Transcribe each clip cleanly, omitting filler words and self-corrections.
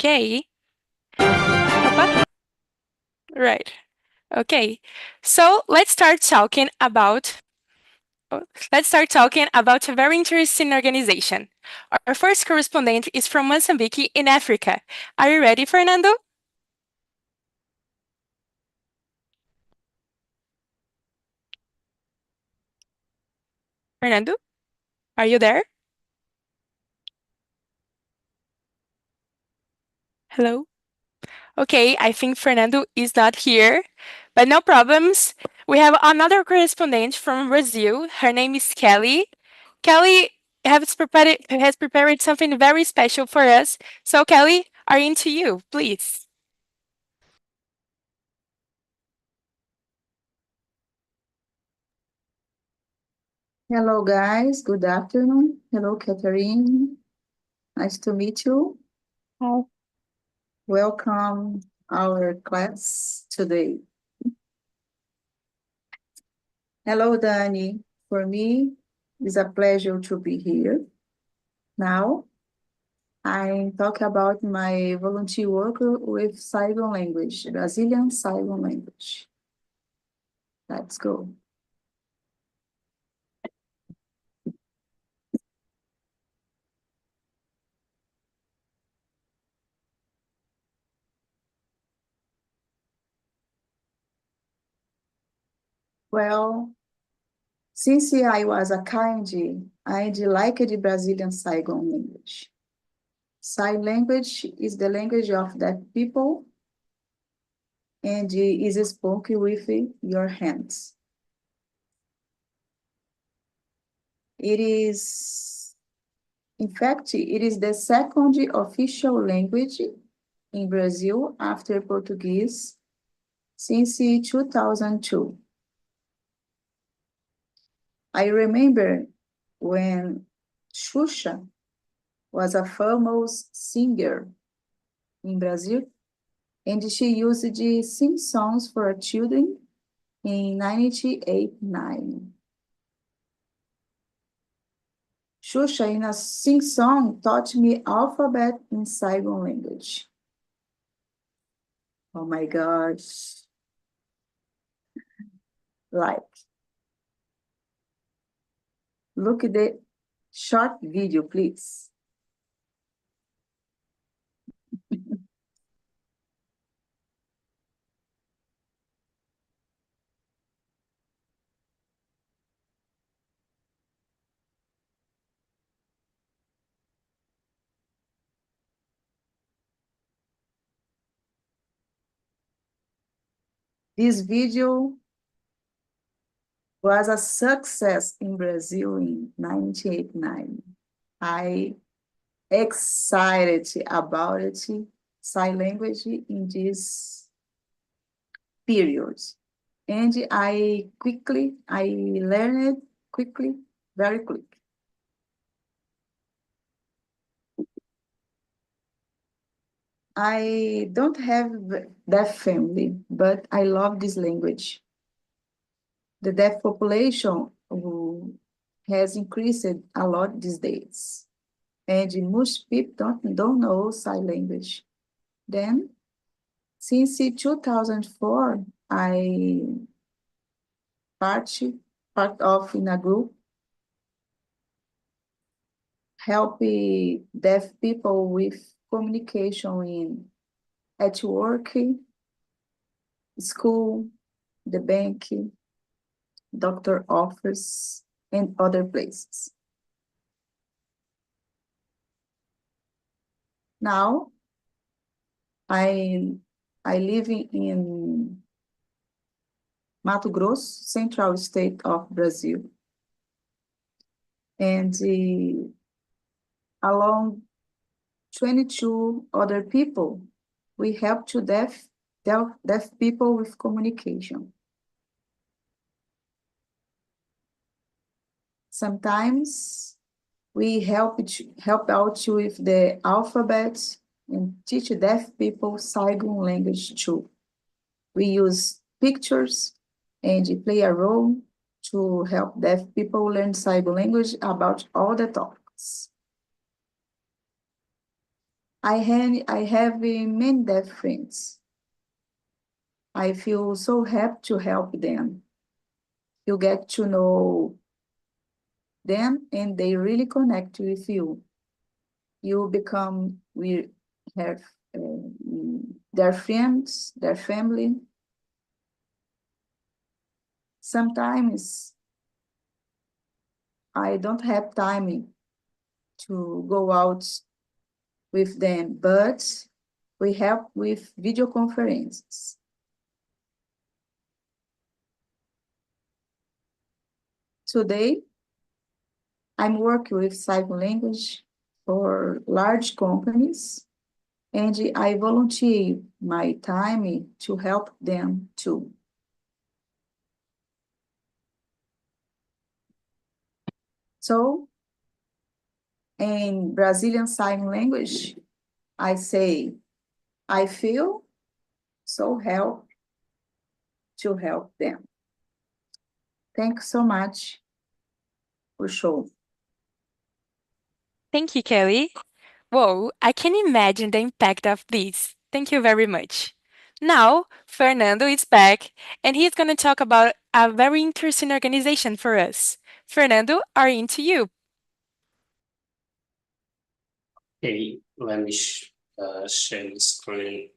Okay. Opa. Right. Okay. So let's start talking about a very interesting organization. Our first correspondent is from Mozambique in Africa. Are you ready, Fernando? Fernando, are you there? Hello? Okay, I think Fernando is not here, but no problems. We have another correspondent from Brazil. Her name is Kelly. Kelly has prepared something very special for us. So, Kelly, are into you, please. Hello, guys. Good afternoon. Hello, Catherine. Nice to meet you. Hi. Welcome our class today. Hello, Dani. For me, it's a pleasure to be here. Now, I talk about my volunteer work with sign language, Brazilian sign language. Let's go. Well, since I was a kind, I liked the Brazilian sign language. Sign language is the language of deaf people and is spoken with your hands. It is, in fact, it is the second official language in Brazil after Portuguese since 2002. I remember when Xuxa was a famous singer in Brazil, and she used to sing songs for children in 1989. Xuxa, in a sing-song, taught me alphabet in sign language. Oh my gosh. Like, look at the short video, please. This video was a success in Brazil in 1989. I excited about it, sign language in this period. And I learned quickly, very quick. I don't have deaf family, but I love this language. The deaf population has increased a lot these days, and most people don't know sign language. Then, since 2004, I part part of in a group helping deaf people with communication in at work, school, the bank, doctor office, and other places. Now, I I live in Mato Grosso, central state of Brazil, and along 22 other people, we help to deaf people with communication. Sometimes we help out with the alphabet and teach deaf people sign language too. We use pictures and play a role to help deaf people learn sign language about all the topics. I have many deaf friends. I feel so happy to help them. You get to know them and they really connect with you. We have their friends, their family. Sometimes I don't have time to go out with them, but we help with video conferences. Today, I'm working with sign language for large companies, and I volunteer my time to help them too. So, in Brazilian Sign Language, I say, I feel so help to help them. Thanks so much for show. Thank you, Kelly. Whoa, I can imagine the impact of this. Thank you very much. Now, Fernando is back and he's going to talk about a very interesting organization for us. Fernando, are into you. Okay, let me share the screen.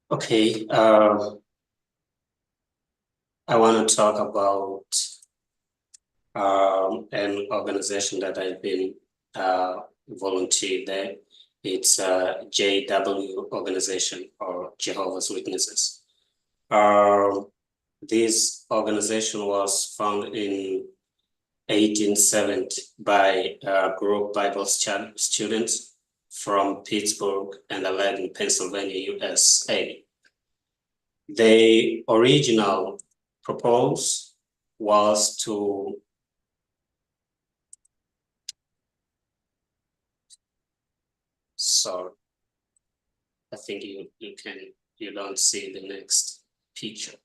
Okay, I want to talk about an organization that I've been volunteered there. It's a JW organization, or Jehovah's Witnesses. This organization was founded in 1870 by a group of Bible students from Pittsburgh and Allegheny, Pennsylvania, USA. The original proposal was to sorry, I think you don't see the next picture.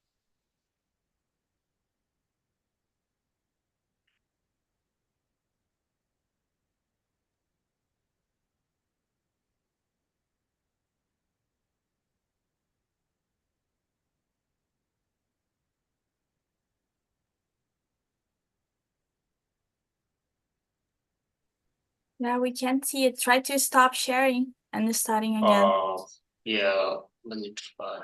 Yeah, we can't see it. Try to stop sharing and starting again. Yeah, let me try.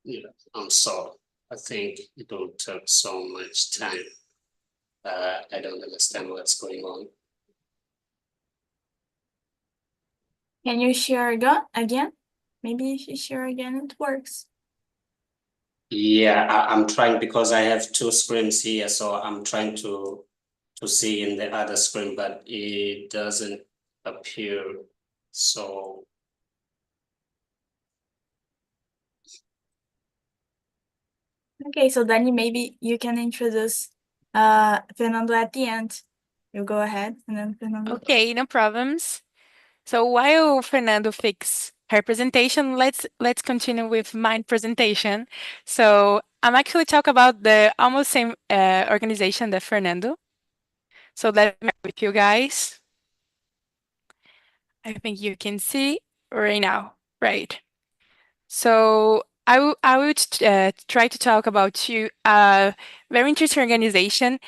Yeah, I'm sorry. I think it will take so much time. I don't understand what's going on. Can you share again? Maybe if you share again, it works. Yeah, I'm trying because I have two screens here, so I'm trying to see in the other screen, but it doesn't appear. So Okay, so then maybe you can introduce Fernando at the end. You go ahead and then Fernando. Okay, no problems. So while Fernando fix her presentation, let's continue with my presentation. So I'm actually talk about the almost same organization that Fernando. So let me with you guys. I think you can see right now, right? So I would try to talk about two very interesting organization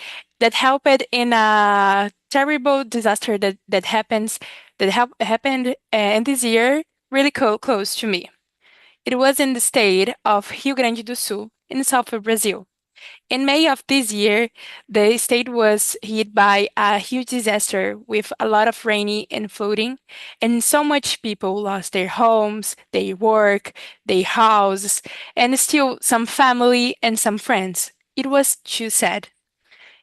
that helped in a terrible disaster that happened in this year really close to me. It was in the state of Rio Grande do Sul in south of Brazil. In May of this year, the state was hit by a huge disaster with a lot of rainy and flooding, and so much people lost their homes, their work, their houses, and still some family and some friends. It was too sad.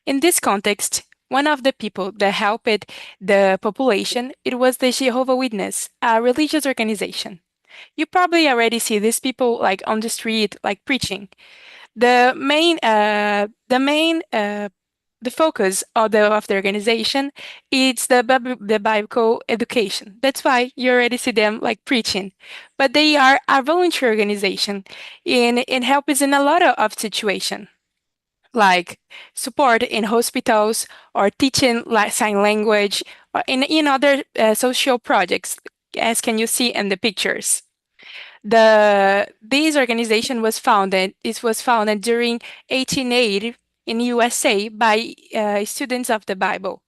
In this context, one of the people that helped the population, it was the Jehovah Witness, a religious organization. You probably already see these people like on the street, like preaching. The focus of the organization is the biblical education. That's why you already see them like preaching, but they are a volunteer organization in help is in a lot of situation like support in hospitals or teaching sign language or in other social projects, as can you see in the pictures. This organization was founded. It was founded during 1880 in USA by students of the Bible,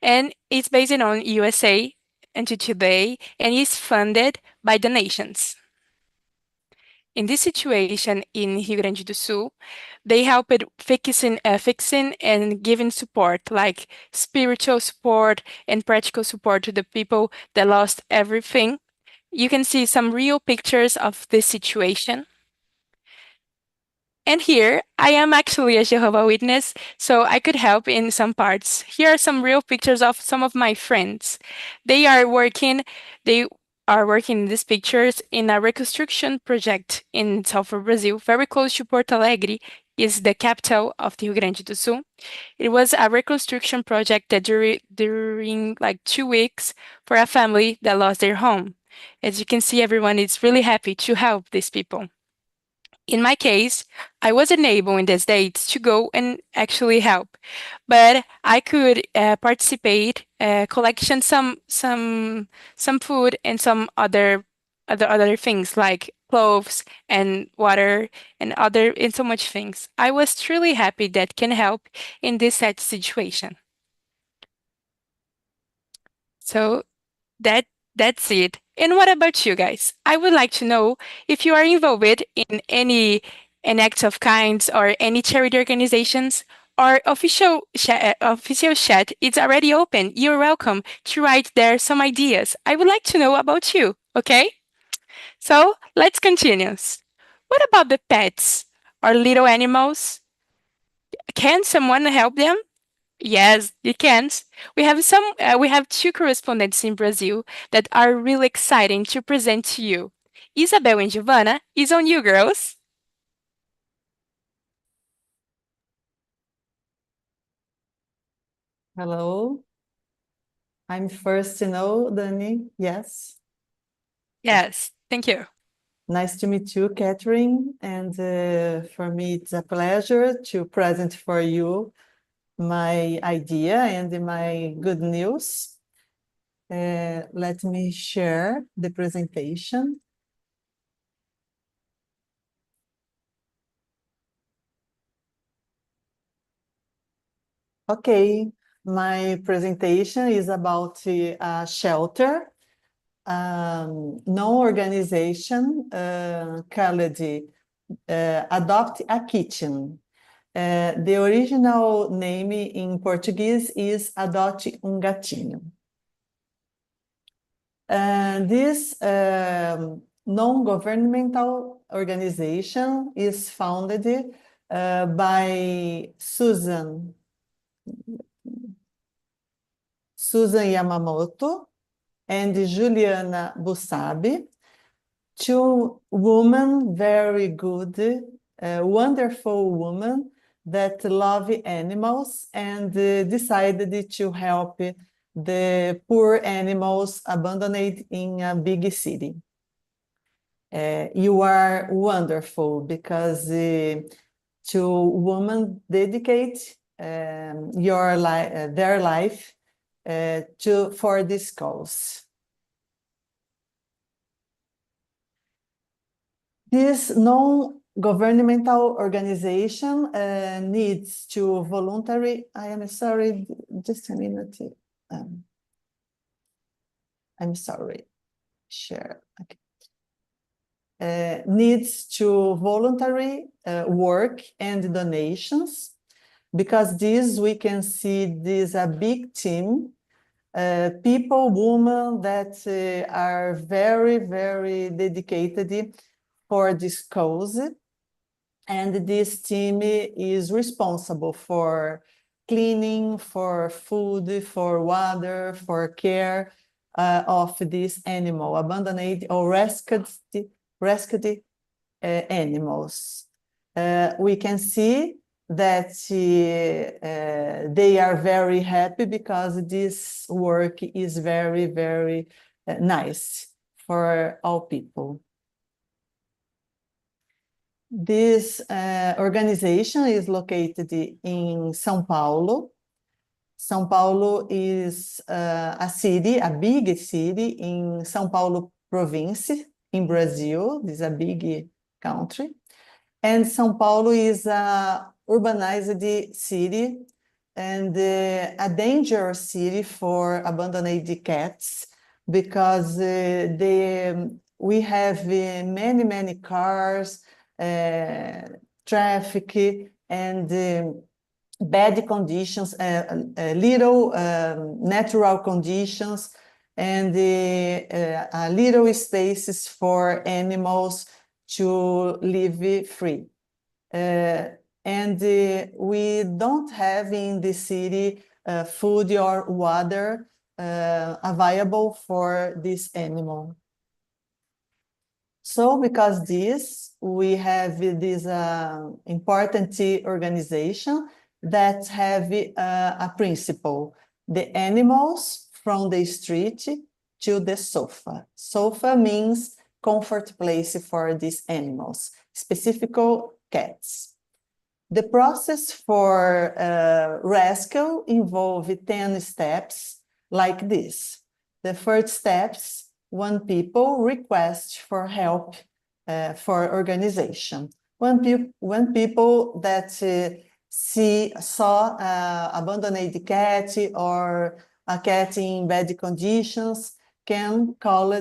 and it's based on USA until today, and is funded by donations. In this situation in Rio Grande do Sul, they helped fixing and giving support, like spiritual support and practical support to the people that lost everything. You can see some real pictures of this situation. And here, I am actually a Jehovah Witness, so I could help in some parts. Here are some real pictures of some of my friends. They are working, they are working in these pictures in a reconstruction project in south of Brazil, very close to Porto Alegre, is the capital of the Rio Grande do Sul. It was a reconstruction project that during like 2 weeks for a family that lost their home. As you can see, everyone is really happy to help these people. In my case, I wasn't able in these dates to go and actually help, but I could participate, collection some food and some other things like clothes and water and so much things. I was truly happy that can help in this sad situation. So that that's it. And what about you guys? I would like to know if you are involved in any an act of kinds or any charity organizations. Our official chat is already open. You're welcome to write there some ideas. I would like to know about you, okay? So let's continue. What about the pets or little animals? Can someone help them? Yes, you can. We have two correspondents in Brazil that are really exciting to present to you. Isabel and Giovanna is on you, girls. Hello. I'm first to know, Dani. Yes. Yes, thank you. Nice to meet you, Catherine. And for me, it's a pleasure to present for you my idea and my good news. Let me share the presentation. Okay, my presentation is about a shelter, no organization called Adopt a Kitchen. The original name in Portuguese is Adote Gatinho. This non-governmental organization is founded by Susan Yamamoto and Juliana Busabi, two women, very good, wonderful women that love animals and decided to help the poor animals abandoned in a big city. You are wonderful because two women dedicate their life for this cause. This non-governmental organization needs to voluntary. I am sorry, just a minute. I'm sorry. Share. Okay. Needs to voluntary work and donations, because this we can see this a big team, people, women that are very, very dedicated for this cause, and this team is responsible for cleaning, for food, for water, for care of this animal, abandoned or rescued animals. We can see that they are very happy because this work is very, very nice for all people. This organization is located in São Paulo. São Paulo is a city, a big city in São Paulo province in Brazil. This is a big country. And São Paulo is a urbanized city and a dangerous city for abandoned cats, because we have many cars, traffic, and bad conditions, little natural conditions, and little spaces for animals to live free. And we don't have in the city food or water available for this animal. So because this, we have this important organization that have a principle: the animals from the street to the sofa. Sofa means comfort place for these animals, specific cats. The process for rescue involves 10 steps like this. The first steps, when people request for help for organization. When people that saw abandoned cat or a cat in bad conditions can call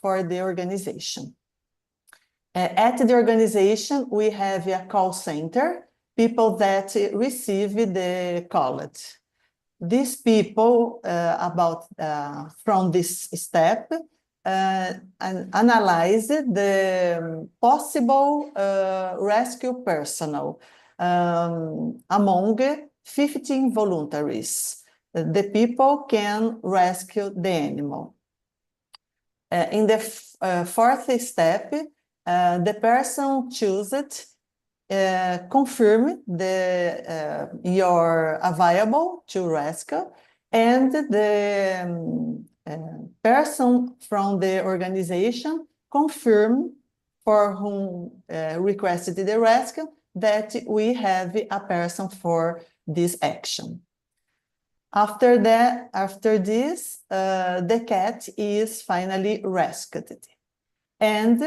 for the organization. At the organization, we have a call center, people that receive the call. These people from this step and analyze the possible rescue personnel among 15 voluntaries. The people can rescue the animal. In the fourth step, the person chosen confirm you're available to rescue, and the person from the organization confirm for whom requested the rescue that we have a person for this action. After this, the cat is finally rescued, and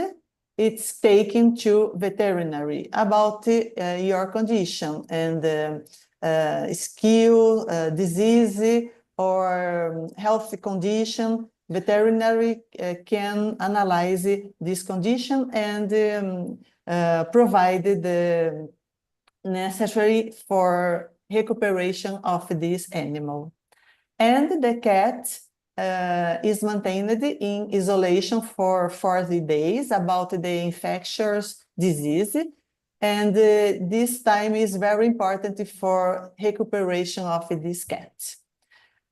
it's taken to veterinary about your condition and skill, disease, or health condition. Veterinary can analyze this condition and provide the necessary for recuperation of this animal. And the cat is maintained in isolation for 40 days about the infectious disease. And this time is very important for recuperation of this cat.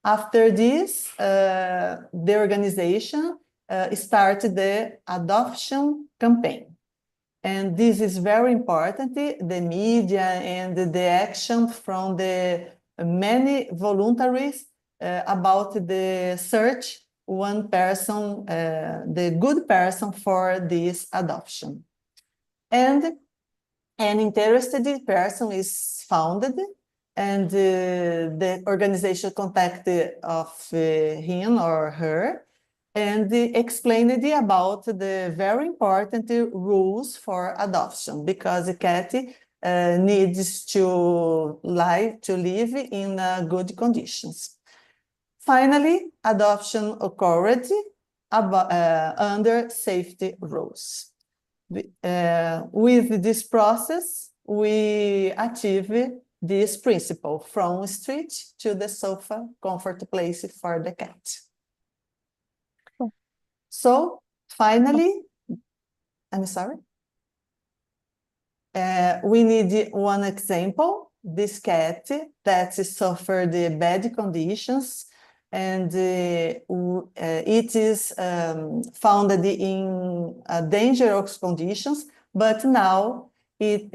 After this, the organization started the adoption campaign. And this is very important, the media and the action from the many voluntaries about the search one person, the good person for this adoption. And an interested person is founded, and the organization contacted of him or her and explained about the very important rules for adoption, because the cat needs to live in good conditions. Finally, adoption occurred under safety rules. With this process, we achieve this principle from street to the sofa, comfort place for the cat. So finally, I'm sorry. We need one example, this cat that suffered bad conditions, and it is found in dangerous conditions, but now it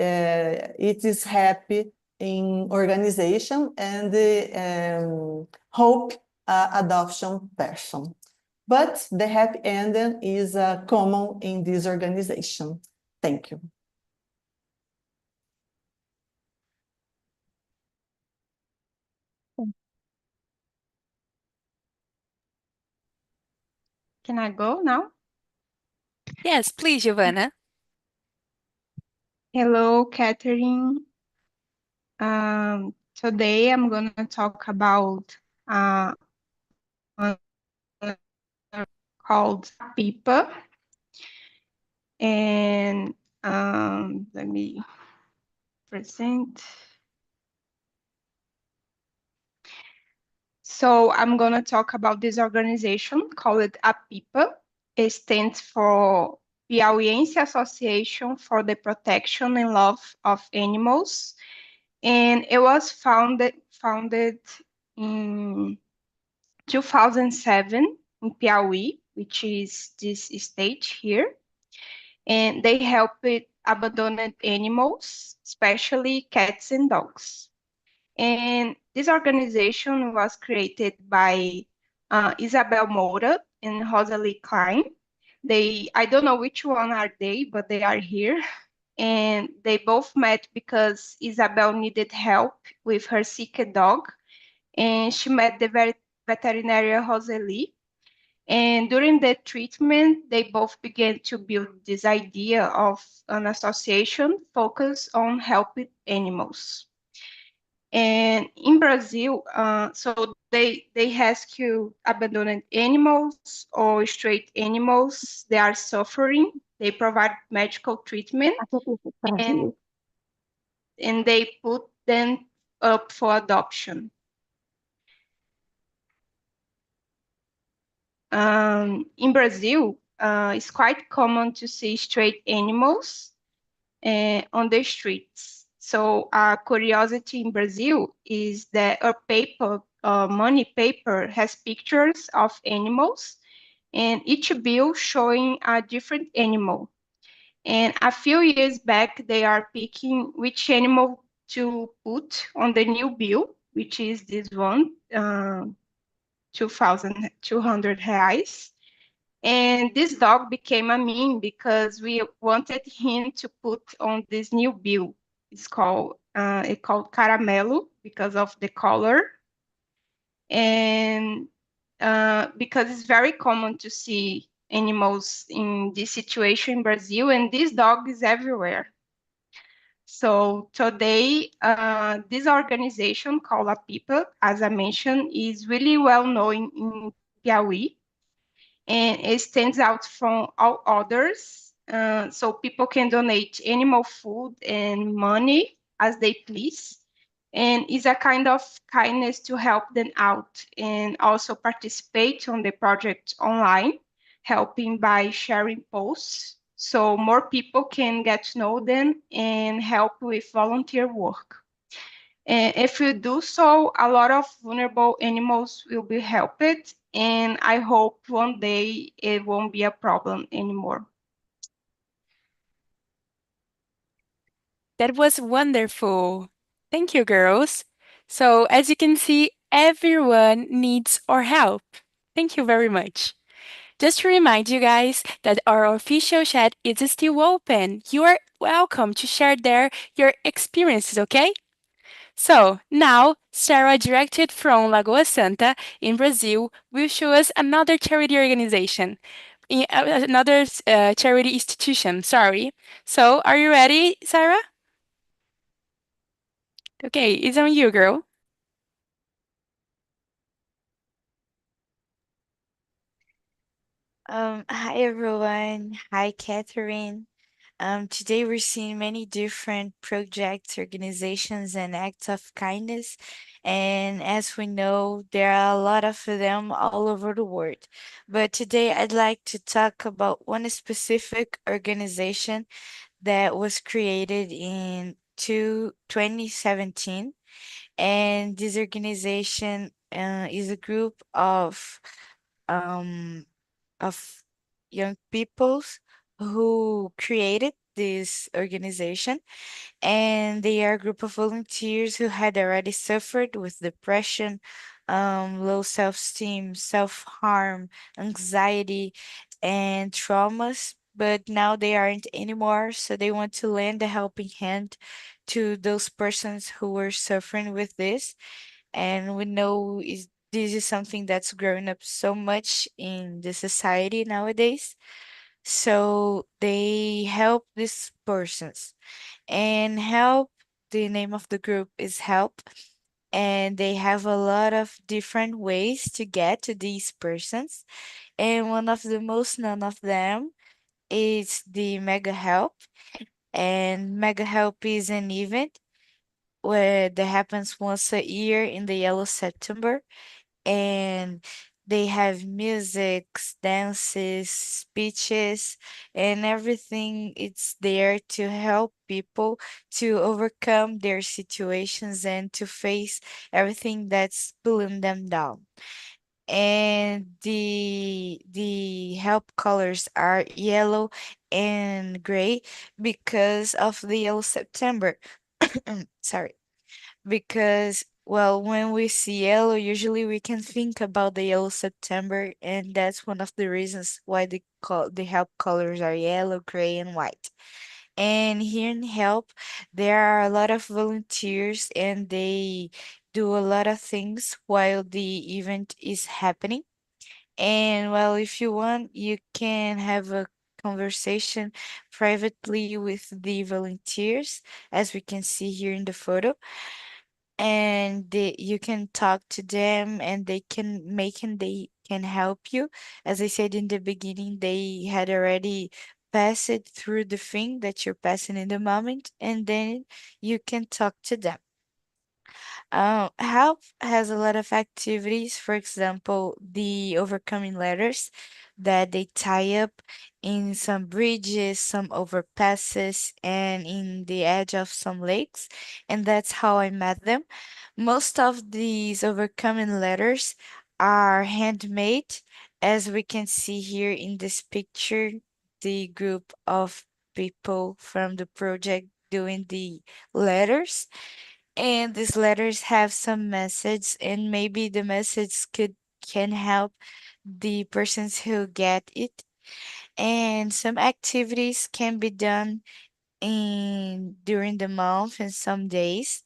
is happy in organization and hope adoption person. But the happy ending is common in this organization. Thank you. Can I go now? Yes, please, Giovanna. Hello, Catherine. Today I'm going to talk about one called Pipa. And let me present. So I'm going to talk about this organization called APIPA. It stands for Piauiense Association for the Protection and Love of Animals. And it was founded in 2007 in Piauí, which is this state here. And they help with abandoned animals, especially cats and dogs. And this organization was created by Isabel Moura and Rosalie Klein. I don't know which one are they, but they are here. And they both met because Isabel needed help with her sick dog. And she met the veterinarian Rosalie. And during the treatment, they both began to build this idea of an association focused on helping animals. And in Brazil, so they rescue abandoned animals or stray animals. They are suffering. They provide medical treatment, and they put them up for adoption. In Brazil, it's quite common to see stray animals on the streets. So a curiosity in Brazil is that money paper has pictures of animals, and each bill showing a different animal. And a few years back, they are picking which animal to put on the new bill, which is this one, 2,200 reais. And this dog became a meme because we wanted him to put on this new bill. It's called Caramelo because of the color. And because it's very common to see animals in this situation in Brazil, and this dog is everywhere. So today, this organization called APIPA, as I mentioned, is really well known in Piauí. And it stands out from all others. So people can donate animal food and money as they please. and it's a kind of kindness to help them out and also participate on the project online, helping by sharing posts so more people can get to know them and help with volunteer work. And if you do so, a lot of vulnerable animals will be helped, and I hope one day it won't be a problem anymore. That was wonderful. Thank you, girls. So, as you can see, everyone needs our help. Thank you very much. Just to remind you guys that our official chat is still open. You are welcome to share there your experiences, okay? So, now, Sarah, directed from Lagoa Santa in Brazil, will show us another charity organization, another charity institution, sorry. So, are you ready, Sarah? Okay, it's on you, girl. Hi everyone. Hi Catherine. Today we're seeing many different projects, organizations, and acts of kindness. And as we know, there are a lot of them all over the world. But today I'd like to talk about one specific organization that was created in 2017. And this organization is a group um, of young peoples who created this organization, and they are a group of volunteers who had already suffered with depression, low self-esteem, self-harm, anxiety, and traumas. But now they aren't anymore, so they want to lend a helping hand to those persons who were suffering with this. And we know this is something that's growing up so much in the society nowadays. So they help these persons. And help, the name of the group is Help. And they have a lot of different ways to get to these persons. And one of the most known of them is the Mega Help. And Mega Help is an event where that happens once a year in the Yellow September, and they have musics, dances, speeches, and everything. It's there to help people to overcome their situations and to face everything that's pulling them down. And the help colors are yellow and gray because of the yellow September. Sorry, because well, when we see yellow, usually we can think about the yellow September, and that's one of the reasons why the help colors are yellow, gray, and white. And here in help, there are a lot of volunteers, and they do a lot of things while the event is happening. And well, if you want, you can have a conversation privately with the volunteers, as we can see here in the photo, and you can talk to them, and they can help you. As I said in the beginning, they had already passed it through the thing that you're passing in the moment, and then you can talk to them. Help has a lot of activities. For example, the overcoming letters that they tie up in some bridges, some overpasses, and in the edge of some lakes. And that's how I met them. Most of these overcoming letters are handmade, as we can see here in this picture, the group of people from the project doing the letters, and these letters have some message, and maybe the message could can help the persons who get it. And some activities can be done in during the month and some days.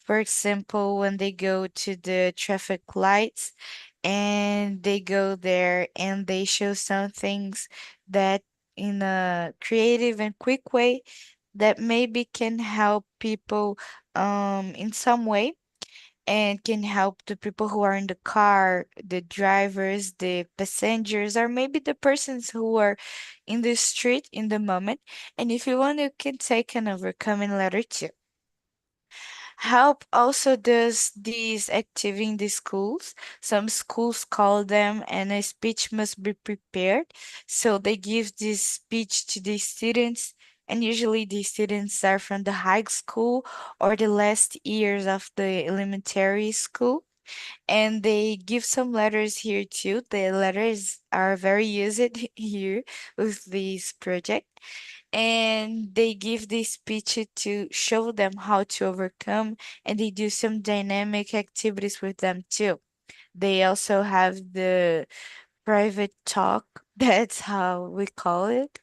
For example, when they go to the traffic lights, and they go there and they show some things that in a creative and quick way that maybe can help people in some way, and can help the people who are in the car, the drivers, the passengers, or maybe the persons who are in the street in the moment. And if you want, you can take an overcoming letter too. Help also does this activity in the schools. Some schools call them, and a speech must be prepared. So they give this speech to the students, and usually the students are from the high school or the last years of the elementary school. And they give some letters here too. The letters are very used here with this project, and they give this speech to show them how to overcome, and they do some dynamic activities with them too. They also have the private talk, that's how we call it,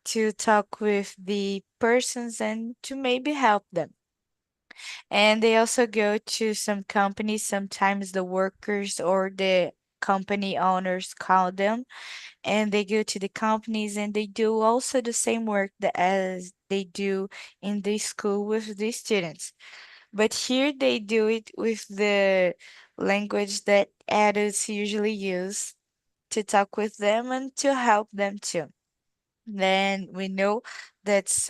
to talk with the persons and to maybe help them. And they also go to some companies, sometimes the workers or the company owners call them, and they go to the companies and they do also the same work as they do in the school with the students. But here they do it with the language that adults usually use to talk with them and to help them too. Then we know that's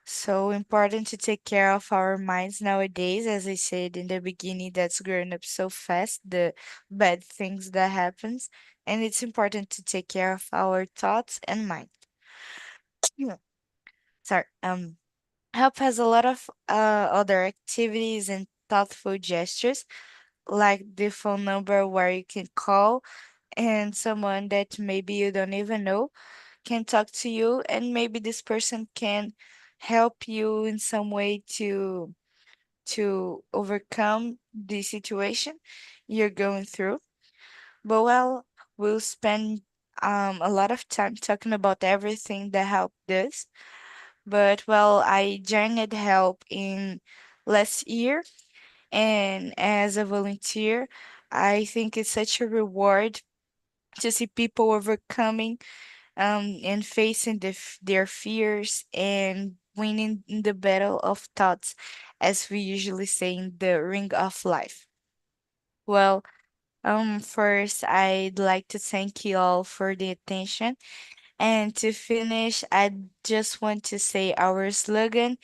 so important to take care of our minds nowadays. As I said in the beginning, that's growing up so fast, the bad things that happens, and it's important to take care of our thoughts and mind. Yeah. Sorry. Help has a lot of other activities and thoughtful gestures, like the phone number where you can call and someone that maybe you don't even know can talk to you, and maybe this person can help you in some way to overcome the situation you're going through. But well, we'll spend a lot of time talking about everything that help does. But well, I joined help in last year, and as a volunteer, I think it's such a reward to see people overcoming and facing their fears and winning in the battle of thoughts, as we usually say in the ring of life. Well, first, I'd like to thank you all for the attention. And to finish, I just want to say our slogan,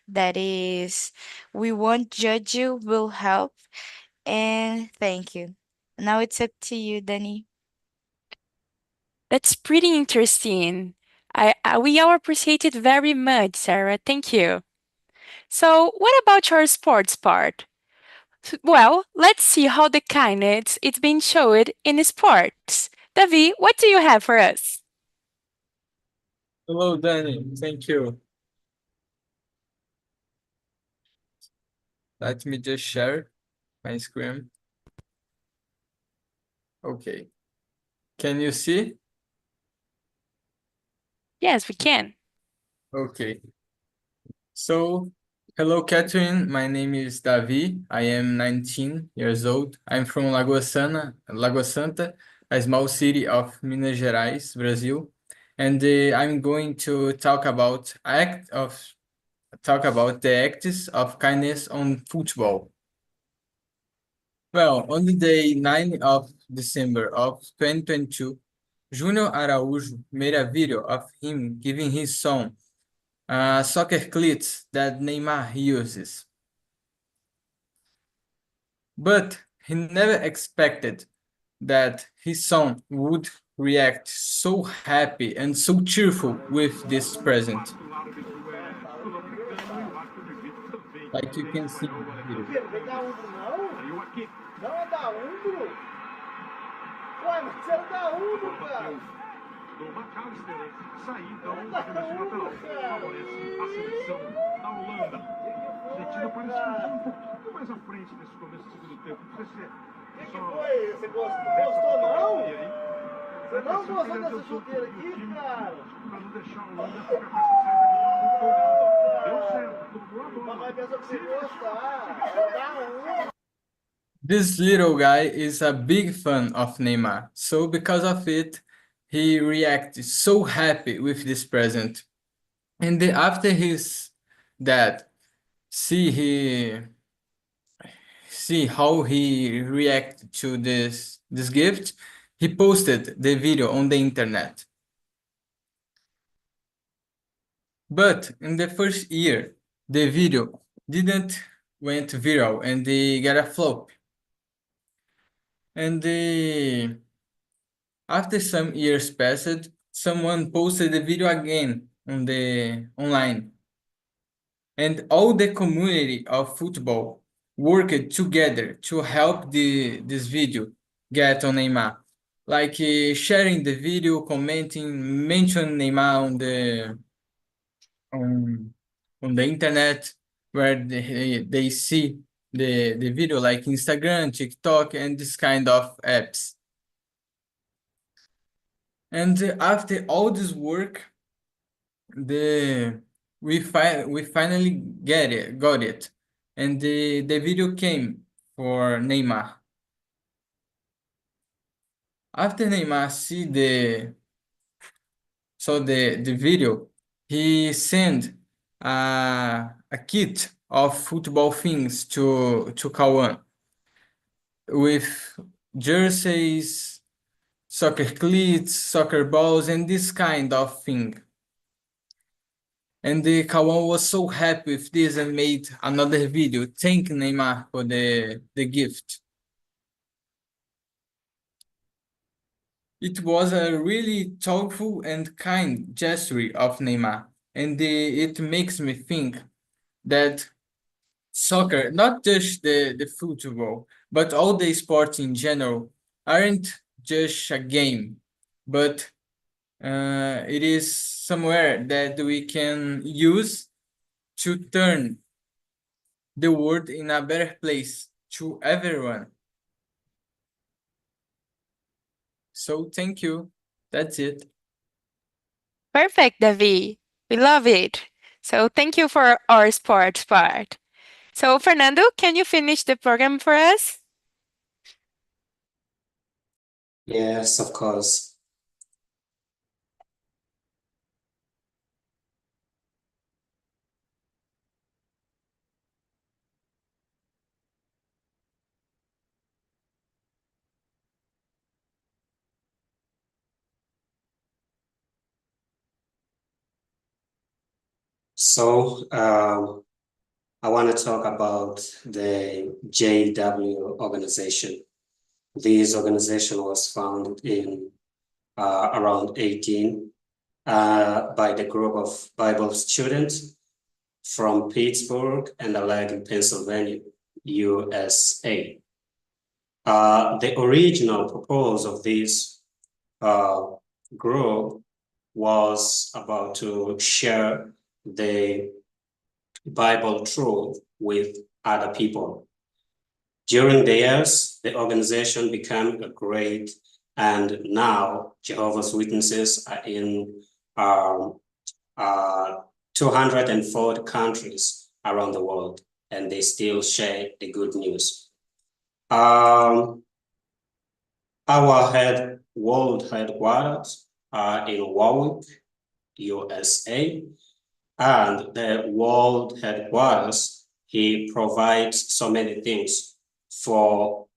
that is, we won't judge you, we'll help. And thank you. Now it's up to you, Danny. That's pretty interesting. We all appreciate it very much, Sarah. Thank you. So, what about your sports part? Well, let's see how the kindness is being showed in sports. Davi, what do you have for us? Hello, Danny. Thank you. Let me just share my screen. Okay. Can you see? Yes, we can. Okay. So, hello, Catherine. My name is Davi. I am 19 years old. I'm from Lagoa Santa, a small city of Minas Gerais, Brazil. And I'm going to talk about the acts of kindness on football. Well, on the day 9 of December of 2022, Júnior Araújo made a video of him giving his son soccer cleats that Neymar uses. But he never expected that his son would react so happy and so cheerful with this present. Like you can see in the video. do McAllister sair da onda lateral, favorece a seleção da Holanda. Argentina parece que um pouquinho mais à frente nesse começo do segundo tempo. Não sei se é só... foi? Você gostou não? Você não gostou dessa chuteira aqui, cara? Pra não deixar a Holanda ficar com essa saída de bola. Deu certo, tomou a bola. Mas pensa que você gostar. É da This little guy is a big fan of Neymar, so because of it, he reacted so happy with this present. And after his dad see how he reacted to this gift, he posted the video on the internet. But in the first year, the video didn't went viral and they got a flop. And after some years passed, someone posted the video again on the online. And all the community of football worked together to help this video get on Neymar. Like sharing the video, commenting, mention Neymar on the internet where they see the video, like Instagram, TikTok, and this kind of apps. And after all this work, we finally got it, and the video came for Neymar. After Neymar saw the video, he sent a kit of football things to Kawan with jerseys, soccer cleats, soccer balls, and this kind of thing. And Kawan was so happy with this and made another video thanking Neymar for the gift. It was a really thoughtful and kind gesture of Neymar, and it makes me think that soccer, not just the football, but all the sports in general, aren't just a game, but it is somewhere that we can use to turn the world in a better place to everyone. So thank you. That's it. Perfect, Davi. We love it. So thank you for our sports part. So Fernando, can you finish the program for us? Yes, of course. So I want to talk about the JW organization. This organization was founded in around 18 by the group of Bible students from Pittsburgh and Allegheny, Pennsylvania, USA. The original purpose of this group was about to share the Bible truth with other people. During the years, the organization became great, and now Jehovah's Witnesses are in 204 countries around the world, and they still share the good news. Our world headquarters are in Warwick, USA, and the world headquarters, he provides so many things for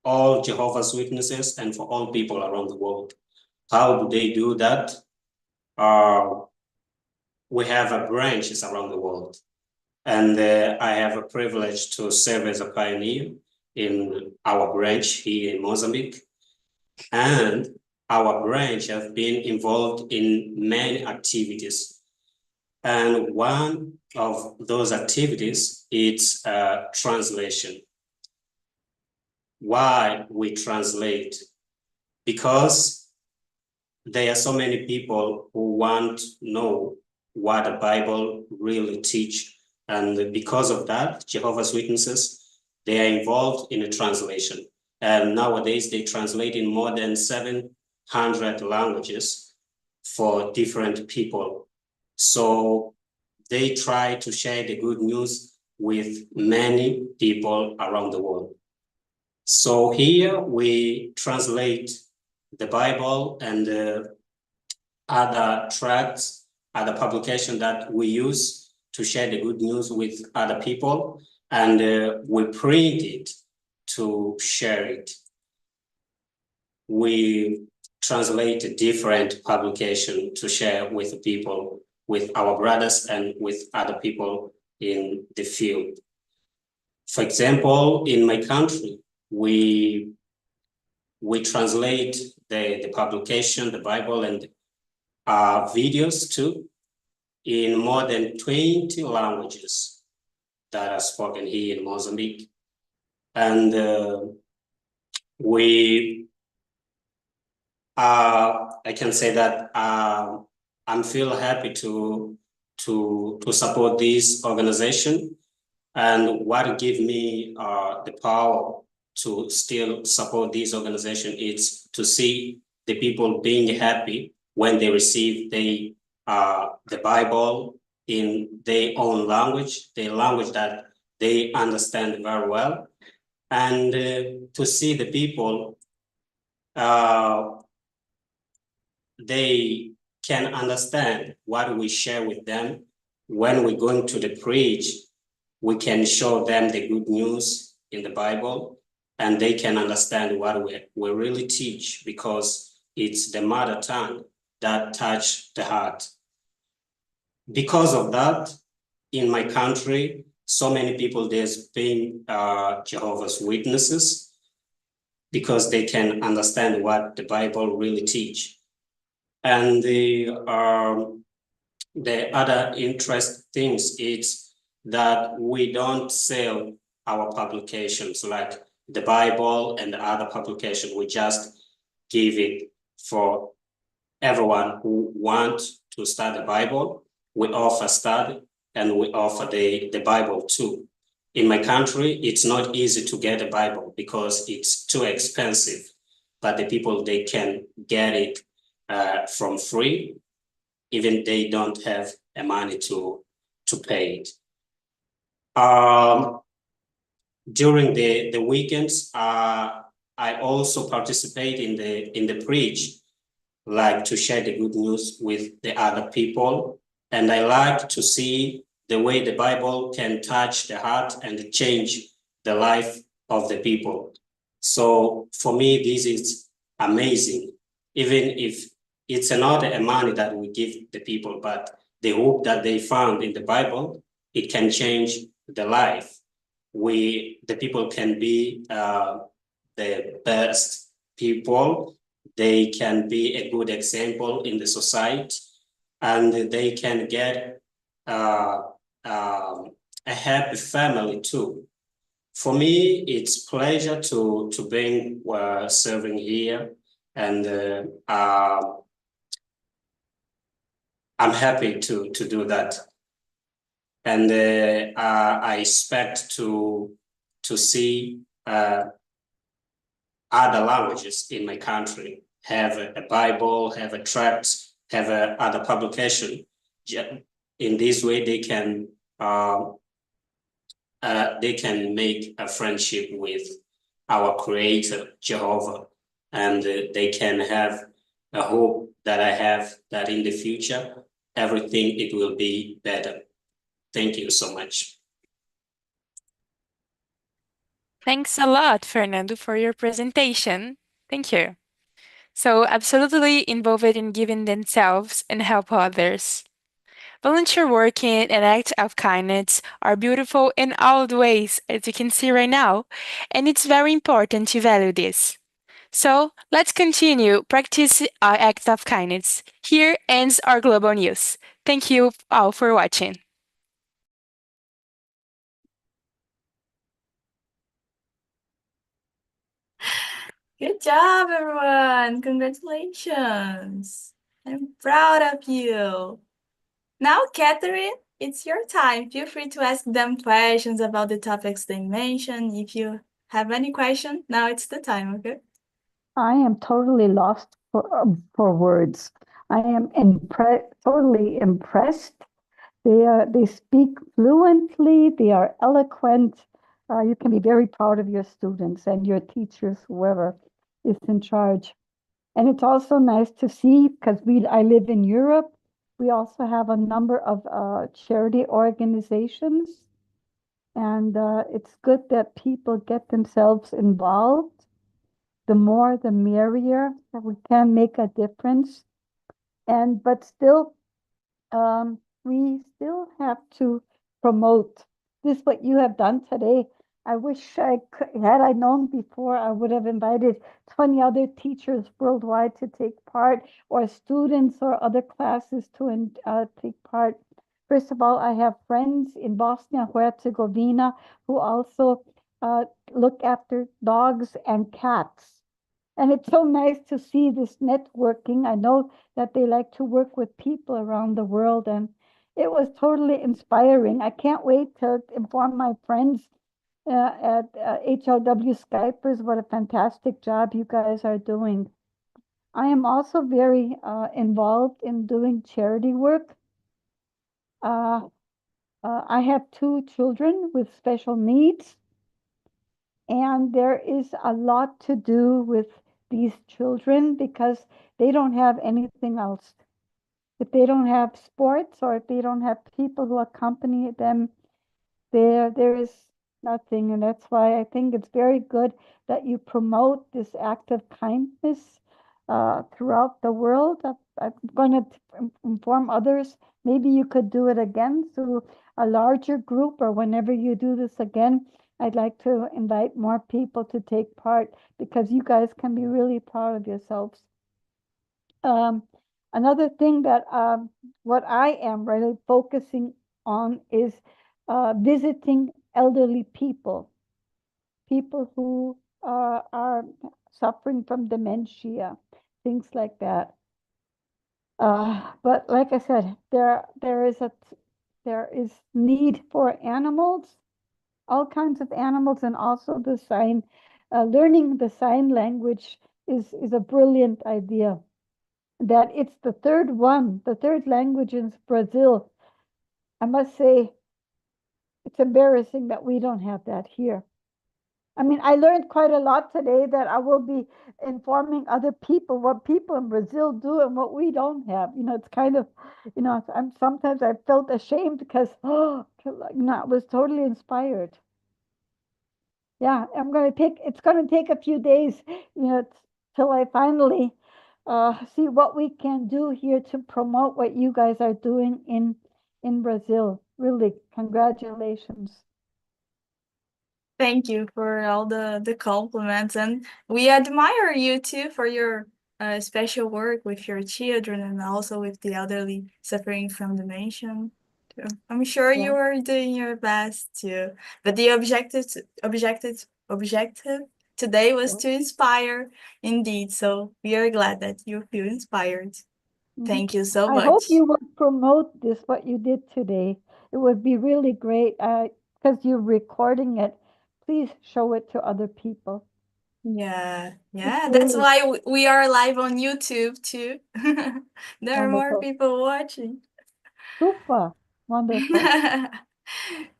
all Jehovah's Witnesses and for all people around the world. How do they do that? We have branches around the world, and I have a privilege to serve as a pioneer in our branch here in Mozambique. And our branch has been involved in many activities. And one of those activities is translation. Why we translate? Because there are so many people who want to know what the Bible really teaches. And because of that, Jehovah's Witnesses, they are involved in a translation. And nowadays they translate in more than 700 languages for different people. So they try to share the good news with many people around the world. So here we translate the Bible and other tracts, other publications that we use to share the good news with other people, and we print it to share it. We translate different publications to share with people, with our brothers and with other people in the field. For example, in my country, we translate the publication, the Bible, and videos too, in more than 20 languages that are spoken here in Mozambique. And I can say that I'm feel happy to support this organization, and what give me the power to still support this organization is to see the people being happy when they receive the Bible in their own language, the language that they understand very well, and to see the people they can understand what we share with them. When we're going to the preach, we can show them the good news in the Bible, and they can understand what we really teach, because it's the mother tongue that touch the heart. Because of that, in my country, so many people, there's been Jehovah's Witnesses, because they can understand what the Bible really teach. And the other interest things is that we don't sell our publications like the Bible and the other publication. We just give it for everyone who wants to study the Bible. We offer study, and we offer the Bible too. In my country, it's not easy to get a Bible because it's too expensive, but the people, they can get it from free, even they don't have the money to pay it. During the weekends, I also participate in the preach, like to share the good news with the other people. And I like to see the way the Bible can touch the heart and change the life of the people. So for me, this is amazing, even if it's not a money that we give the people, but the hope that they found in the Bible, it can change the life. The people can be the best people. They can be a good example in the society, and they can get a happy family too. For me, it's pleasure to being serving here, and I'm happy to do that. And I expect to see other languages in my country have a Bible, have a tract, have other publication. In this way, they can make a friendship with our Creator, Jehovah, and they can have a hope that I have, that in the future, everything, it will be better. Thank you so much. Thanks a lot, Fernando, for your presentation. Thank you. So, absolutely involved in giving themselves and help others. Volunteer working and acts of kindness are beautiful in all the ways, as you can see right now, and it's very important to value this. So, let's continue practice our acts of kindness. Here ends our global news. Thank you all for watching. Good job, everyone. Congratulations. I'm proud of you. Now, Catherine, it's your time. Feel free to ask them questions about the topics they mentioned. If you have any question, now it's the time, okay? I am totally lost for words. I am totally impressed. They speak fluently. They are eloquent. You can be very proud of your students and your teachers, whoever is in charge. And it's also nice to see, because I live in Europe. We also have a number of charity organizations, and it's good that people get themselves involved. The more, the merrier, that we can make a difference. But still, we still have to promote this, what you have done today. I wish had I known before, I would have invited 20 other teachers worldwide to take part, or students or other classes to take part. First of all, I have friends in Bosnia Herzegovina who also look after dogs and cats. And it's so nice to see this networking. I know that they like to work with people around the world, and it was totally inspiring. I can't wait to inform my friends at HLW Skypers what a fantastic job you guys are doing. I am also very involved in doing charity work. I have 2 children with special needs, and there is a lot to do with these children because they don't have anything else. If they don't have sports or if they don't have people who accompany them, there is nothing. And that's why I think it's very good that you promote this act of kindness throughout the world. I'm going to inform others. Maybe you could do it again through a larger group, or whenever you do this again, I'd like to invite more people to take part because you guys can be really proud of yourselves. Another thing that what I am really focusing on is visiting elderly people, people who are suffering from dementia, things like that. But like I said, there is need for animals, all kinds of animals, and also the learning the sign language is a brilliant idea. That it's the third language in Brazil. I must say, it's embarrassing that we don't have that here. I mean, I learned quite a lot today that I will be informing other people what people in Brazil do and what we don't have. It's kind of, sometimes I felt ashamed because, I was totally inspired. Yeah, it's going to take a few days, till I finally see what we can do here to promote what you guys are doing in Brazil. Really, congratulations. Thank you for all the compliments, and we admire you too for your special work with your children and also with the elderly suffering from dementia. I'm sure you are doing your best too. But the objective today was to inspire indeed. So we are glad that you feel inspired. Thank you so I hope much. you will promote this, what you did today. It would be really great because you're recording it. Please show it to other people. Yeah, It's that's really why we are live on YouTube too. There are more wonderful. people watching. Super wonderful.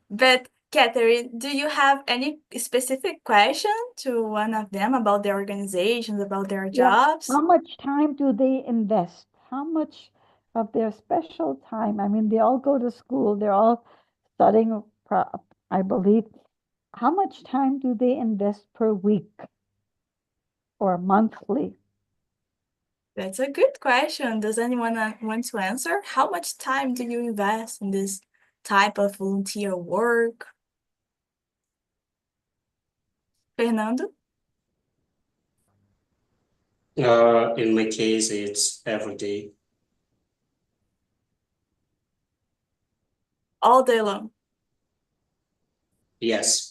But Catherine, do you have any specific question to one of them about their organizations, about their Yeah. jobs? How much time do they invest? How much of their special time? I mean, they all go to school, they're all studying, I believe. How much time do they invest per week or monthly? That's a good question. Does anyone want to answer? How much time do you invest in this type of volunteer work? Fernando? In my case, it's every day. All day long. Yes.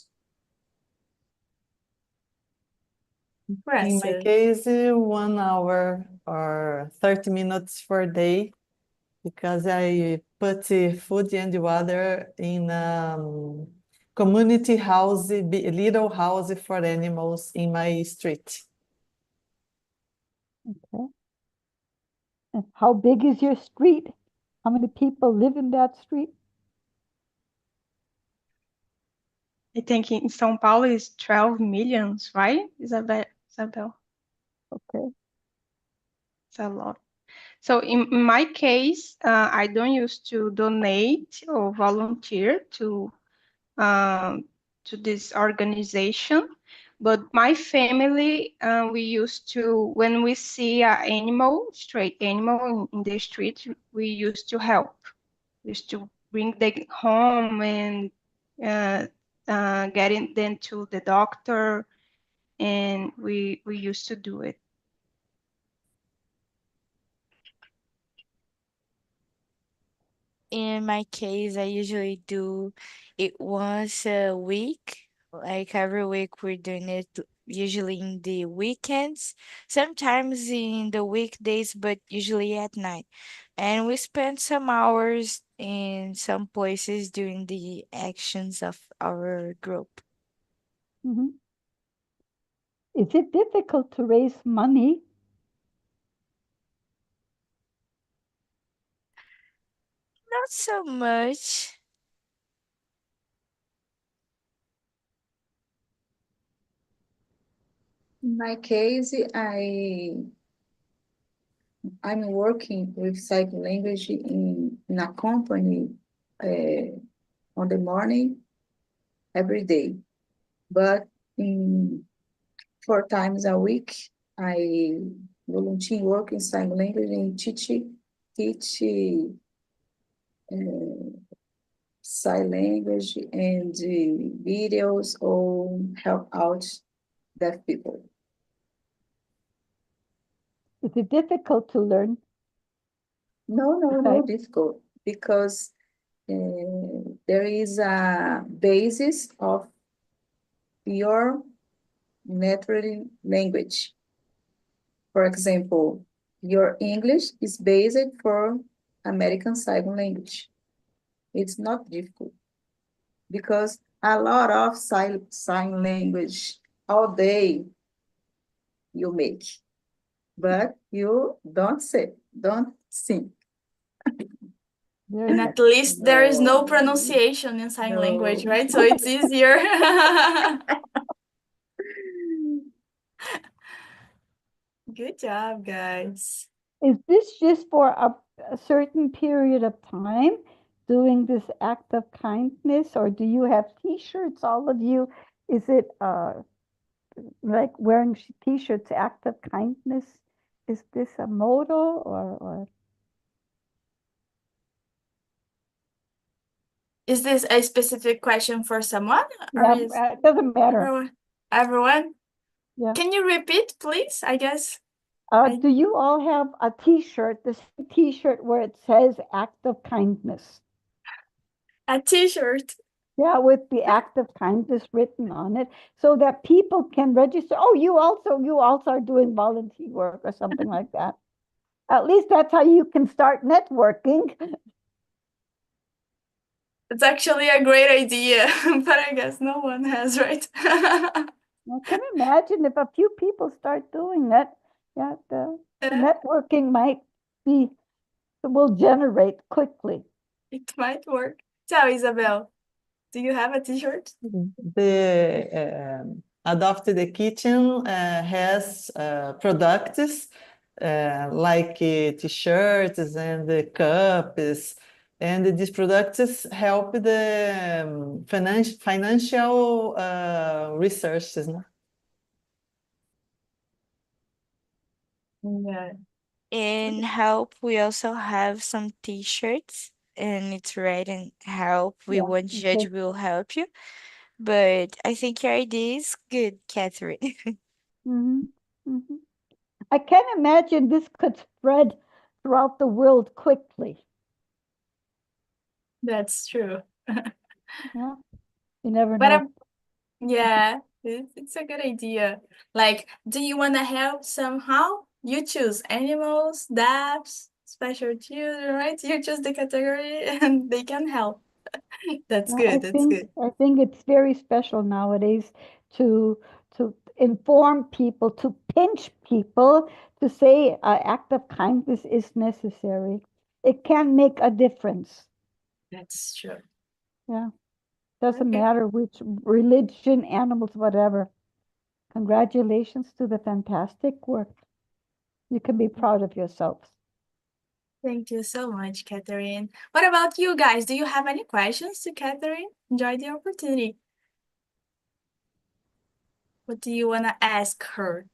In my Impressive. case, 1 hour or 30 minutes per day, because I put food and water in community house, little house for animals in my street. Okay. And how big is your street? How many people live in that street? I think in São Paulo is 12 millions, right, Isabel? Okay. It's a lot. So in my case, I don't used to donate or volunteer to this organization, but my family, we used to, when we see an stray animal in the street, we used to help. We used to bring them home and getting them to the doctor, and we used to do it. In my case, I usually do it once a week. Like every week, we're doing it usually in the weekends, sometimes in the weekdays, but usually at night. And we spend some hours in some places doing the actions of our group. Mhm. Is it difficult to raise money? Not so much. In my case, I'm working with sign language in a company on the morning every day, but in 4 times a week, I volunteer work in sign language and teach sign language and videos or help out deaf people. Is it difficult to learn? No difficult because there is a basis of your natural language. For example, your English is based for American Sign Language. It's not difficult because a lot of sign language all day you make, but you don't say, don't sing. Very And nice. at least there is no No, pronunciation in sign language, no. right? So it's easier. Good job, guys. Is this just for a certain period of time doing this act of kindness, or do you have t-shirts, all of you? Is it like wearing t-shirts, act of kindness? Is this a motto or Is this a specific question for someone? Or yeah, is it doesn't matter. everyone? Everyone? Yeah. Can you repeat, please? I guess Do you all have a t-shirt, the same t-shirt where it says act of kindness? a t-shirt. Yeah, with the act of kindness written on it, so that people can register. Oh, you also are doing volunteer work or something like that. At least that's how you can start networking. It's actually a great idea, but I guess no one has, right? I can imagine if a few people start doing that, yeah, the networking will generate quickly. It might work. Ciao, Isabel. Do you have a t-shirt? The Adopt the Kitchen has products like t-shirts and the cups, and these products help the financial researches. No? Yeah. In Help, we also have some t-shirts, and it's written Help. We Yeah, won't judge, okay. we'll help you. But I think your idea is good, Catherine. Mhm, mhm. I can imagine this could spread throughout the world quickly. That's true. Yeah, you never But know. yeah, it's a good idea. Like, do you want to help somehow? You choose animals, deafs, special children, right? You choose the category and they can help. That's Yeah, good. That's good. I think it's very special nowadays to inform people, to pinch people, to say an act of kindness is necessary. It can make a difference. That's true. Yeah, doesn't Okay. matter which religion, animals, whatever. Congratulations to the fantastic work. You can be proud of yourselves. Thank you so much, Catherine. What about you guys? Do you have any questions to Catherine? Enjoy the opportunity. What do you want to ask her?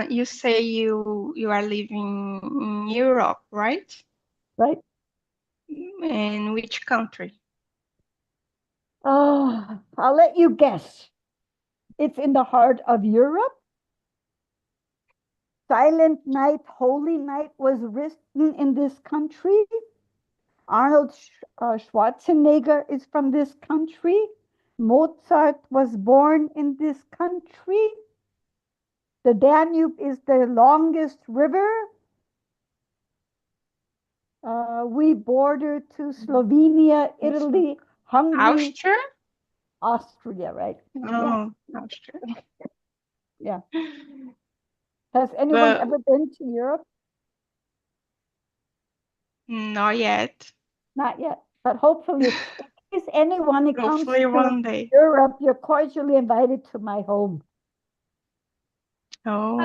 You say you are living in Europe, right? right? And which country? Oh, I'll let you guess. It's in the heart of Europe. Silent Night, Holy Night was written in this country. Arnold Schwarzenegger is from this country. Mozart was born in this country. The Danube is the longest river. We border to Slovenia, Italy, Hungary, Austria? Austria, right? Oh, Austria. Yeah. Has anyone But ever been to Europe? not yet. Not yet, but hopefully, in case anyone who comes Hopefully to one day. Europe, you're cordially invited to my home. Oh,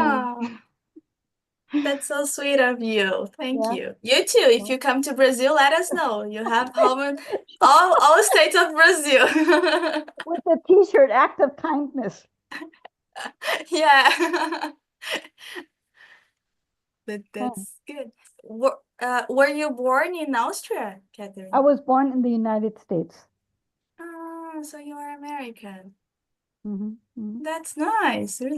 Oh, that's so sweet of you. Thank Yeah. you. You too. If you come to Brazil, let us know. You have home in all states of Brazil. With a t-shirt, act of kindness. Yeah. But that's good. Were you born in Austria, Catherine? I was born in the United States. Oh, so you are American. Mhm, mhm. That's nice. Really